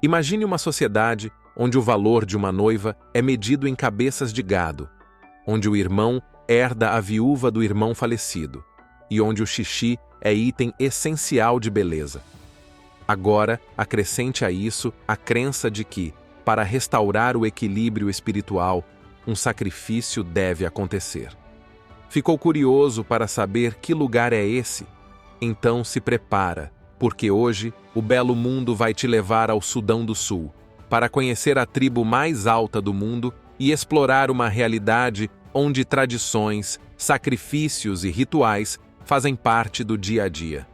Imagine uma sociedade onde o valor de uma noiva é medido em cabeças de gado, onde o irmão herda a viúva do irmão falecido e onde o xixi é item essencial de beleza. Agora, acrescente a isso a crença de que, para restaurar o equilíbrio espiritual, um sacrifício deve acontecer. Ficou curioso para saber que lugar é esse? Então se prepara, porque hoje o belo mundo vai te levar ao Sudão do Sul, para conhecer a tribo mais alta do mundo e explorar uma realidade onde tradições, sacrifícios e rituais fazem parte do dia a dia.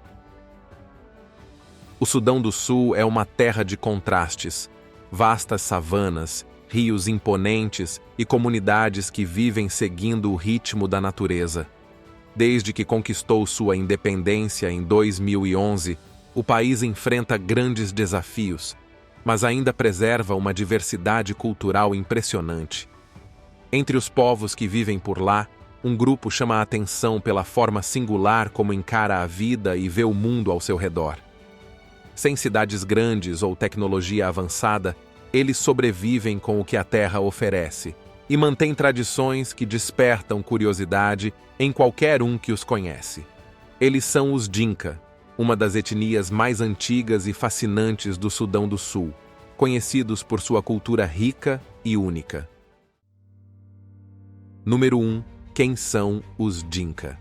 O Sudão do Sul é uma terra de contrastes, vastas savanas, rios imponentes e comunidades que vivem seguindo o ritmo da natureza. Desde que conquistou sua independência em 2011, o país enfrenta grandes desafios, mas ainda preserva uma diversidade cultural impressionante. Entre os povos que vivem por lá, um grupo chama a atenção pela forma singular como encara a vida e vê o mundo ao seu redor. Sem cidades grandes ou tecnologia avançada, eles sobrevivem com o que a terra oferece e mantêm tradições que despertam curiosidade em qualquer um que os conhece. Eles são os Dinka, uma das etnias mais antigas e fascinantes do Sudão do Sul, conhecidos por sua cultura rica e única. Número 1. Quem são os Dinka?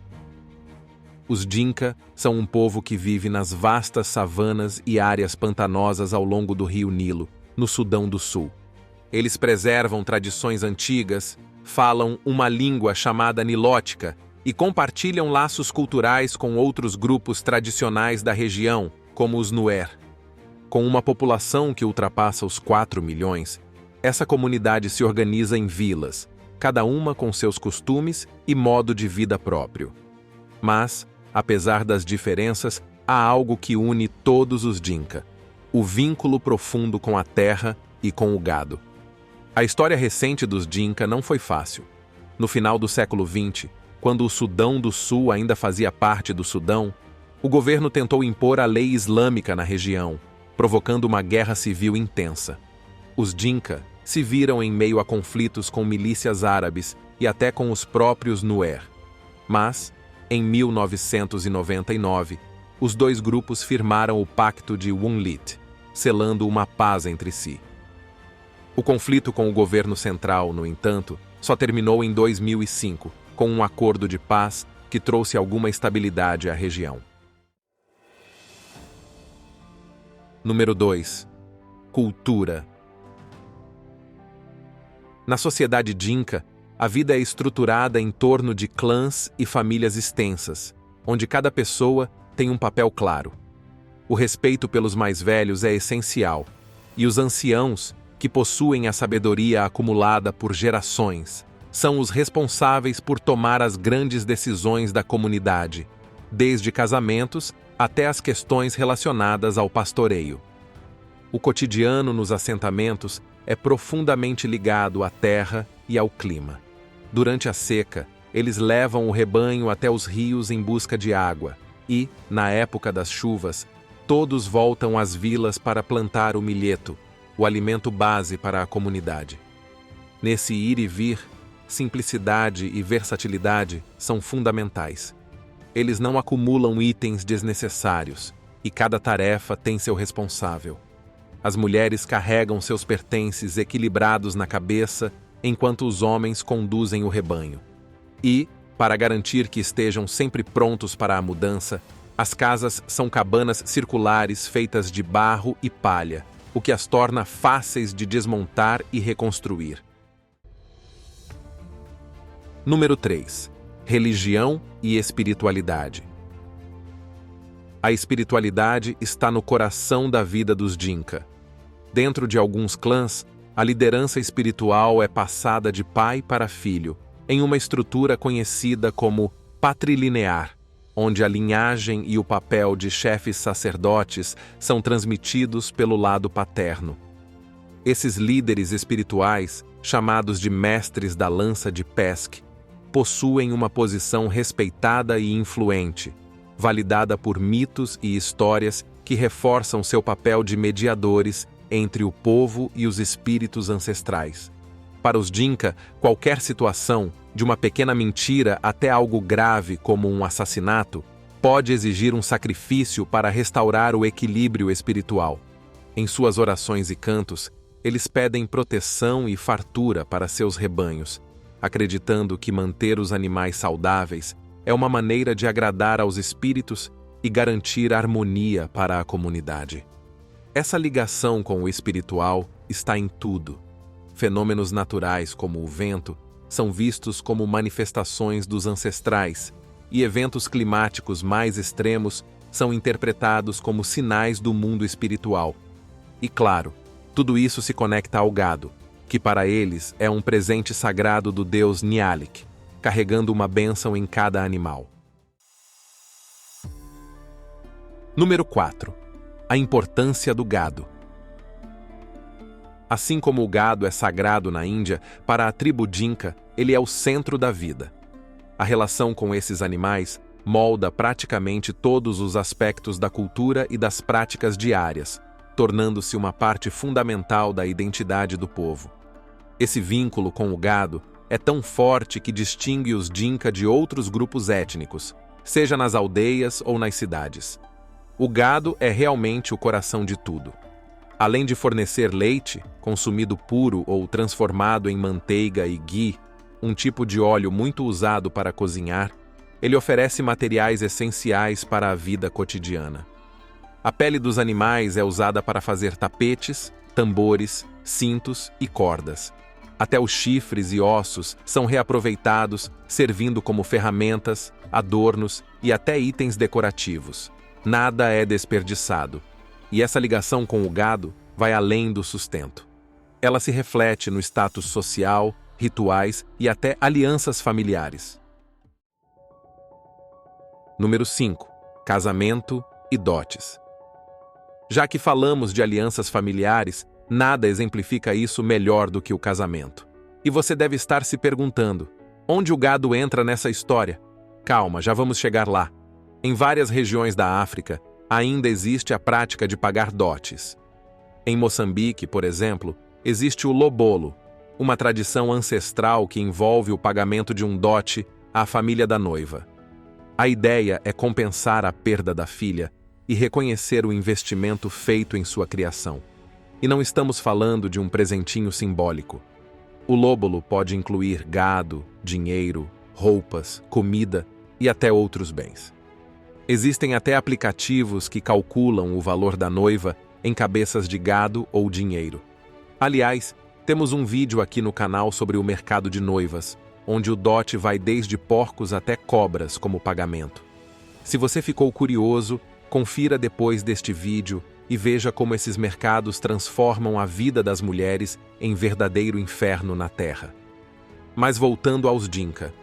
Os Dinka são um povo que vive nas vastas savanas e áreas pantanosas ao longo do rio Nilo, no Sudão do Sul. Eles preservam tradições antigas, falam uma língua chamada nilótica e compartilham laços culturais com outros grupos tradicionais da região, como os Nuer. Com uma população que ultrapassa os 4 milhões, essa comunidade se organiza em vilas, cada uma com seus costumes e modo de vida próprio. Mas, apesar das diferenças, há algo que une todos os Dinka: o vínculo profundo com a terra e com o gado. A história recente dos Dinka não foi fácil. No final do século XX, quando o Sudão do Sul ainda fazia parte do Sudão, o governo tentou impor a lei islâmica na região, provocando uma guerra civil intensa. Os Dinka se viram em meio a conflitos com milícias árabes e até com os próprios Nuer. Mas, em 1999, os dois grupos firmaram o Pacto de Wunlit, selando uma paz entre si. O conflito com o governo central, no entanto, só terminou em 2005, com um acordo de paz que trouxe alguma estabilidade à região. Número 2. Cultura. Na sociedade Dinka, a vida é estruturada em torno de clãs e famílias extensas, onde cada pessoa tem um papel claro. O respeito pelos mais velhos é essencial, e os anciãos, que possuem a sabedoria acumulada por gerações, são os responsáveis por tomar as grandes decisões da comunidade, desde casamentos até as questões relacionadas ao pastoreio. O cotidiano nos assentamentos é profundamente ligado à terra e ao clima. Durante a seca, eles levam o rebanho até os rios em busca de água e, na época das chuvas, todos voltam às vilas para plantar o milheto, o alimento base para a comunidade. Nesse ir e vir, simplicidade e versatilidade são fundamentais. Eles não acumulam itens desnecessários e cada tarefa tem seu responsável. As mulheres carregam seus pertences equilibrados na cabeça, enquanto os homens conduzem o rebanho. E, para garantir que estejam sempre prontos para a mudança, as casas são cabanas circulares feitas de barro e palha, o que as torna fáceis de desmontar e reconstruir. Número 3. Religião e espiritualidade. A espiritualidade está no coração da vida dos Dinka. Dentro de alguns clãs, a liderança espiritual é passada de pai para filho, em uma estrutura conhecida como patrilinear, onde a linhagem e o papel de chefes sacerdotes são transmitidos pelo lado paterno. Esses líderes espirituais, chamados de mestres da lança de pesque, possuem uma posição respeitada e influente, validada por mitos e histórias que reforçam seu papel de mediadores entre o povo e os espíritos ancestrais. Para os Dinka, qualquer situação, de uma pequena mentira até algo grave como um assassinato, pode exigir um sacrifício para restaurar o equilíbrio espiritual. Em suas orações e cantos, eles pedem proteção e fartura para seus rebanhos, acreditando que manter os animais saudáveis é uma maneira de agradar aos espíritos e garantir harmonia para a comunidade. Essa ligação com o espiritual está em tudo. Fenômenos naturais como o vento são vistos como manifestações dos ancestrais, e eventos climáticos mais extremos são interpretados como sinais do mundo espiritual. E claro, tudo isso se conecta ao gado, que para eles é um presente sagrado do deus Nyalik, carregando uma bênção em cada animal. Número 4. A importância do gado. Assim como o gado é sagrado na Índia, para a tribo Dinka, ele é o centro da vida. A relação com esses animais molda praticamente todos os aspectos da cultura e das práticas diárias, tornando-se uma parte fundamental da identidade do povo. Esse vínculo com o gado é tão forte que distingue os Dinka de outros grupos étnicos, seja nas aldeias ou nas cidades. O gado é realmente o coração de tudo. Além de fornecer leite, consumido puro ou transformado em manteiga e ghee, um tipo de óleo muito usado para cozinhar, ele oferece materiais essenciais para a vida cotidiana. A pele dos animais é usada para fazer tapetes, tambores, cintos e cordas. Até os chifres e ossos são reaproveitados, servindo como ferramentas, adornos e até itens decorativos. Nada é desperdiçado. E essa ligação com o gado vai além do sustento. Ela se reflete no status social, rituais e até alianças familiares. Número 5. Casamento e dotes. Já que falamos de alianças familiares, nada exemplifica isso melhor do que o casamento. E você deve estar se perguntando, onde o gado entra nessa história? Calma, já vamos chegar lá. Em várias regiões da África, ainda existe a prática de pagar dotes. Em Moçambique, por exemplo, existe o lobolo, uma tradição ancestral que envolve o pagamento de um dote à família da noiva. A ideia é compensar a perda da filha e reconhecer o investimento feito em sua criação. E não estamos falando de um presentinho simbólico. O lobolo pode incluir gado, dinheiro, roupas, comida e até outros bens. Existem até aplicativos que calculam o valor da noiva em cabeças de gado ou dinheiro. Aliás, temos um vídeo aqui no canal sobre o mercado de noivas, onde o dote vai desde porcos até cobras como pagamento. Se você ficou curioso, confira depois deste vídeo e veja como esses mercados transformam a vida das mulheres em verdadeiro inferno na terra. Mas voltando aos Dinka.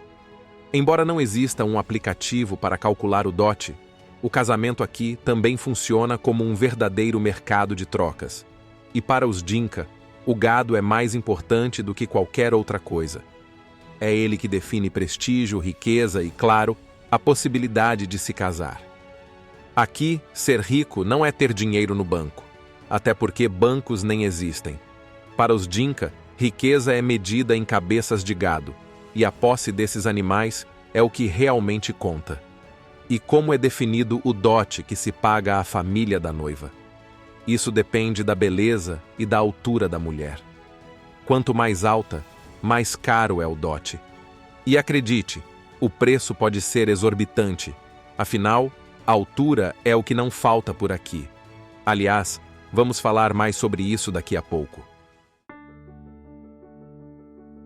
Embora não exista um aplicativo para calcular o dote, o casamento aqui também funciona como um verdadeiro mercado de trocas. E para os Dinka, o gado é mais importante do que qualquer outra coisa. É ele que define prestígio, riqueza e, claro, a possibilidade de se casar. Aqui, ser rico não é ter dinheiro no banco, até porque bancos nem existem. Para os Dinka, riqueza é medida em cabeças de gado, e a posse desses animais é o que realmente conta. E como é definido o dote que se paga à família da noiva? Isso depende da beleza e da altura da mulher. Quanto mais alta, mais caro é o dote. E acredite, o preço pode ser exorbitante. Afinal, a altura é o que não falta por aqui. Aliás, vamos falar mais sobre isso daqui a pouco.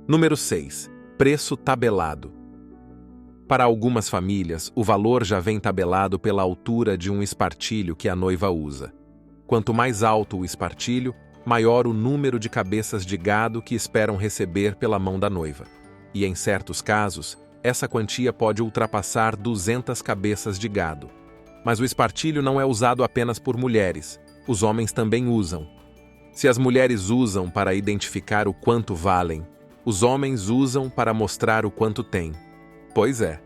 Número 6. Preço tabelado. Para algumas famílias, o valor já vem tabelado pela altura de um espartilho que a noiva usa. Quanto mais alto o espartilho, maior o número de cabeças de gado que esperam receber pela mão da noiva. E em certos casos, essa quantia pode ultrapassar 200 cabeças de gado. Mas o espartilho não é usado apenas por mulheres, os homens também usam. Se as mulheres usam para identificar o quanto valem, os homens usam para mostrar o quanto têm. Pois é,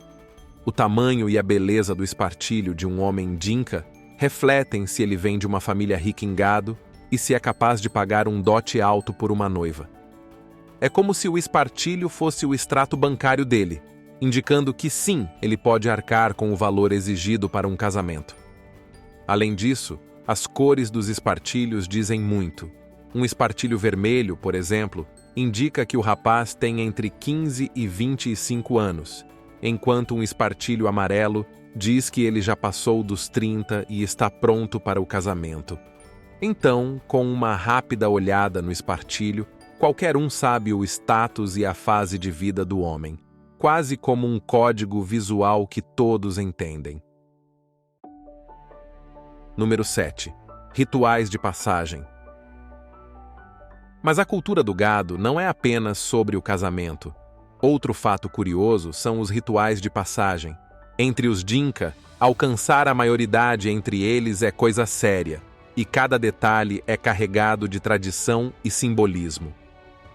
o tamanho e a beleza do espartilho de um homem Dinka refletem se ele vem de uma família rica em gado, e se é capaz de pagar um dote alto por uma noiva. É como se o espartilho fosse o extrato bancário dele, indicando que sim, ele pode arcar com o valor exigido para um casamento. Além disso, as cores dos espartilhos dizem muito. Um espartilho vermelho, por exemplo, indica que o rapaz tem entre 15 e 25 anos, enquanto um espartilho amarelo diz que ele já passou dos 30 e está pronto para o casamento. Então, com uma rápida olhada no espartilho, qualquer um sabe o status e a fase de vida do homem, quase como um código visual que todos entendem. Número 7. Rituais de passagem. Mas a cultura do gado não é apenas sobre o casamento. Outro fato curioso são os rituais de passagem. Entre os Dinka, alcançar a maioridade entre eles é coisa séria, e cada detalhe é carregado de tradição e simbolismo.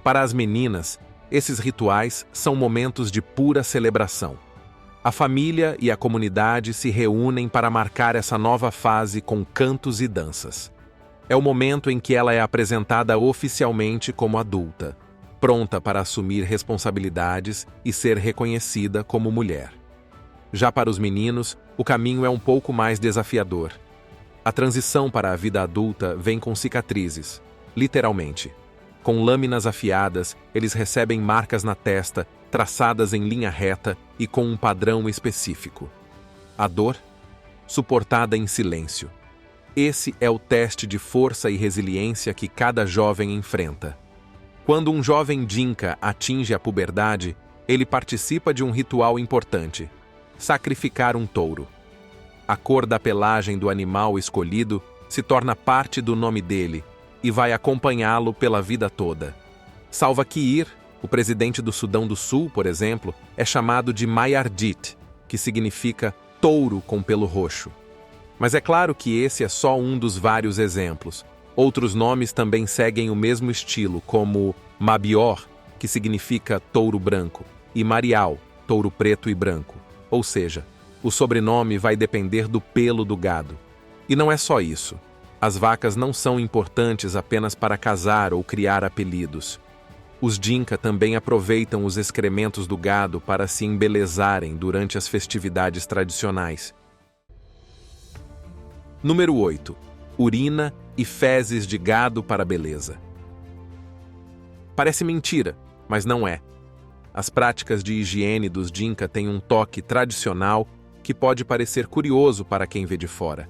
Para as meninas, esses rituais são momentos de pura celebração. A família e a comunidade se reúnem para marcar essa nova fase com cantos e danças. É o momento em que ela é apresentada oficialmente como adulta, pronta para assumir responsabilidades e ser reconhecida como mulher. Já para os meninos, o caminho é um pouco mais desafiador. A transição para a vida adulta vem com cicatrizes, literalmente. Com lâminas afiadas, eles recebem marcas na testa, traçadas em linha reta e com um padrão específico. A dor? Suportada em silêncio. Esse é o teste de força e resiliência que cada jovem enfrenta. Quando um jovem Dinka atinge a puberdade, ele participa de um ritual importante: sacrificar um touro. A cor da pelagem do animal escolhido se torna parte do nome dele e vai acompanhá-lo pela vida toda. Salva Kiir, o presidente do Sudão do Sul, por exemplo, é chamado de Mayardit, que significa touro com pelo roxo. Mas é claro que esse é só um dos vários exemplos. Outros nomes também seguem o mesmo estilo, como Mabior, que significa touro branco, e Marial, touro preto e branco. Ou seja, o sobrenome vai depender do pelo do gado. E não é só isso. As vacas não são importantes apenas para casar ou criar apelidos. Os Dinka também aproveitam os excrementos do gado para se embelezarem durante as festividades tradicionais. Número 8. Urina e fezes de gado para beleza. Parece mentira, mas não é. As práticas de higiene dos Dinka têm um toque tradicional que pode parecer curioso para quem vê de fora.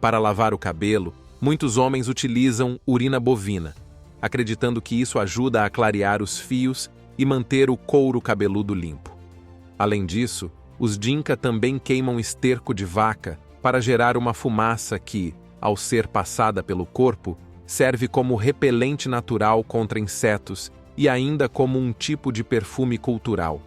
Para lavar o cabelo, muitos homens utilizam urina bovina, acreditando que isso ajuda a clarear os fios e manter o couro cabeludo limpo. Além disso, os Dinka também queimam esterco de vaca para gerar uma fumaça que, ao ser passada pelo corpo, serve como repelente natural contra insetos e ainda como um tipo de perfume cultural.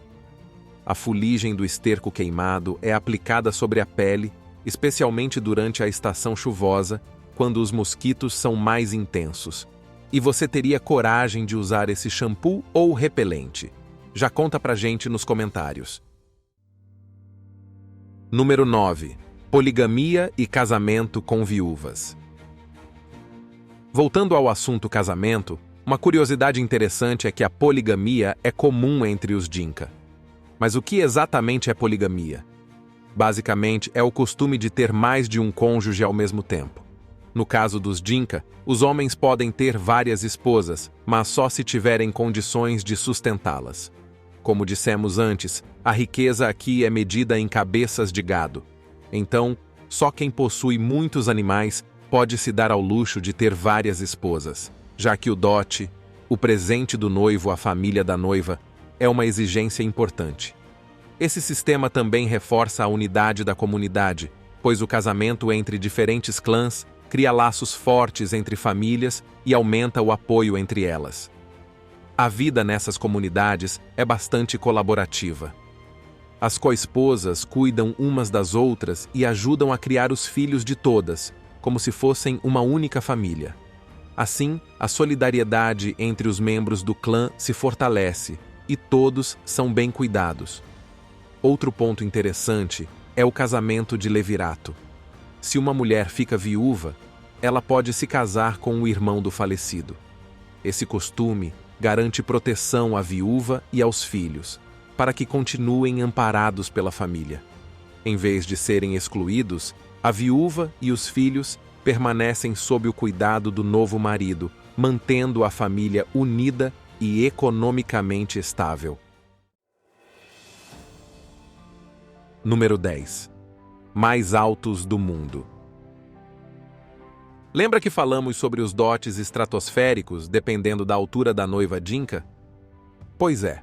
A fuligem do esterco queimado é aplicada sobre a pele, especialmente durante a estação chuvosa, quando os mosquitos são mais intensos. E você teria coragem de usar esse shampoo ou repelente? Já conta pra gente nos comentários. Número 9. Poligamia e casamento com viúvas. Voltando ao assunto casamento, uma curiosidade interessante é que a poligamia é comum entre os Dinka. Mas o que exatamente é poligamia? Basicamente, é o costume de ter mais de um cônjuge ao mesmo tempo. No caso dos Dinka, os homens podem ter várias esposas, mas só se tiverem condições de sustentá-las. Como dissemos antes, a riqueza aqui é medida em cabeças de gado. Então, só quem possui muitos animais pode se dar ao luxo de ter várias esposas, já que o dote, o presente do noivo à família da noiva, é uma exigência importante. Esse sistema também reforça a unidade da comunidade, pois o casamento entre diferentes clãs cria laços fortes entre famílias e aumenta o apoio entre elas. A vida nessas comunidades é bastante colaborativa. As coesposas cuidam umas das outras e ajudam a criar os filhos de todas, como se fossem uma única família. Assim, a solidariedade entre os membros do clã se fortalece e todos são bem cuidados. Outro ponto interessante é o casamento de levirato. Se uma mulher fica viúva, ela pode se casar com o irmão do falecido. Esse costume garante proteção à viúva e aos filhos, para que continuem amparados pela família. Em vez de serem excluídos, a viúva e os filhos permanecem sob o cuidado do novo marido, mantendo a família unida e economicamente estável. Número 10. Mais altos do mundo. Lembra que falamos sobre os dotes estratosféricos dependendo da altura da noiva Dinka? Pois é,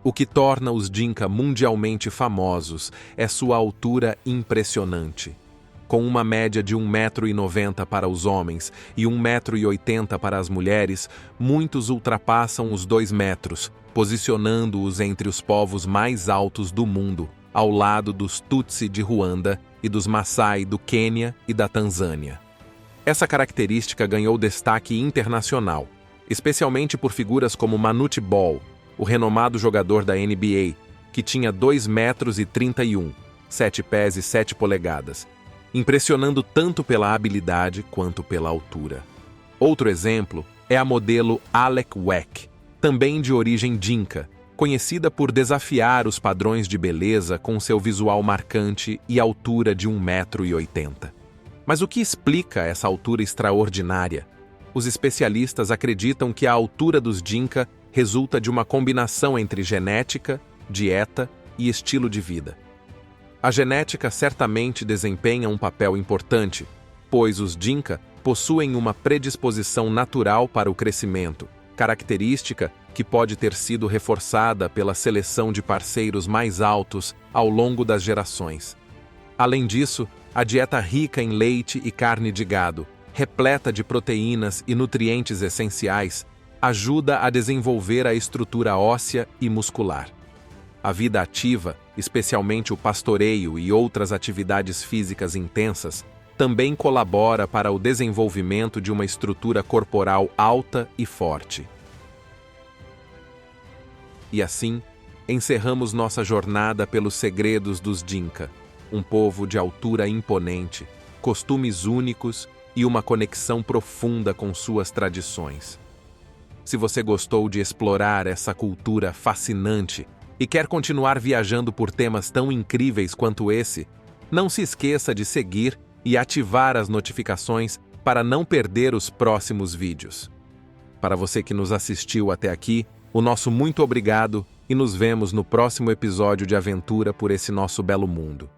o que torna os Dinka mundialmente famosos é sua altura impressionante. Com uma média de 1,90 m para os homens e 1,80 m para as mulheres, muitos ultrapassam os 2 metros, posicionando-os entre os povos mais altos do mundo, ao lado dos Tutsi de Ruanda e dos Maasai do Quênia e da Tanzânia. Essa característica ganhou destaque internacional, especialmente por figuras como Manute Bol, o renomado jogador da NBA, que tinha 2,31 m, 7 pés e 7 polegadas, impressionando tanto pela habilidade quanto pela altura. Outro exemplo é a modelo Alek Wek, também de origem Dinka, conhecida por desafiar os padrões de beleza com seu visual marcante e altura de 1,80 m. Mas o que explica essa altura extraordinária? Os especialistas acreditam que a altura dos Dinka resulta de uma combinação entre genética, dieta e estilo de vida. A genética certamente desempenha um papel importante, pois os Dinka possuem uma predisposição natural para o crescimento, característica que pode ter sido reforçada pela seleção de parceiros mais altos ao longo das gerações. Além disso, a dieta rica em leite e carne de gado, repleta de proteínas e nutrientes essenciais, ajuda a desenvolver a estrutura óssea e muscular. A vida ativa, especialmente o pastoreio e outras atividades físicas intensas, também colabora para o desenvolvimento de uma estrutura corporal alta e forte. E assim, encerramos nossa jornada pelos segredos dos Dinka, um povo de altura imponente, costumes únicos e uma conexão profunda com suas tradições. Se você gostou de explorar essa cultura fascinante e quer continuar viajando por temas tão incríveis quanto esse, não se esqueça de seguir e ativar as notificações para não perder os próximos vídeos. Para você que nos assistiu até aqui, o nosso muito obrigado e nos vemos no próximo episódio de aventura por esse nosso belo mundo.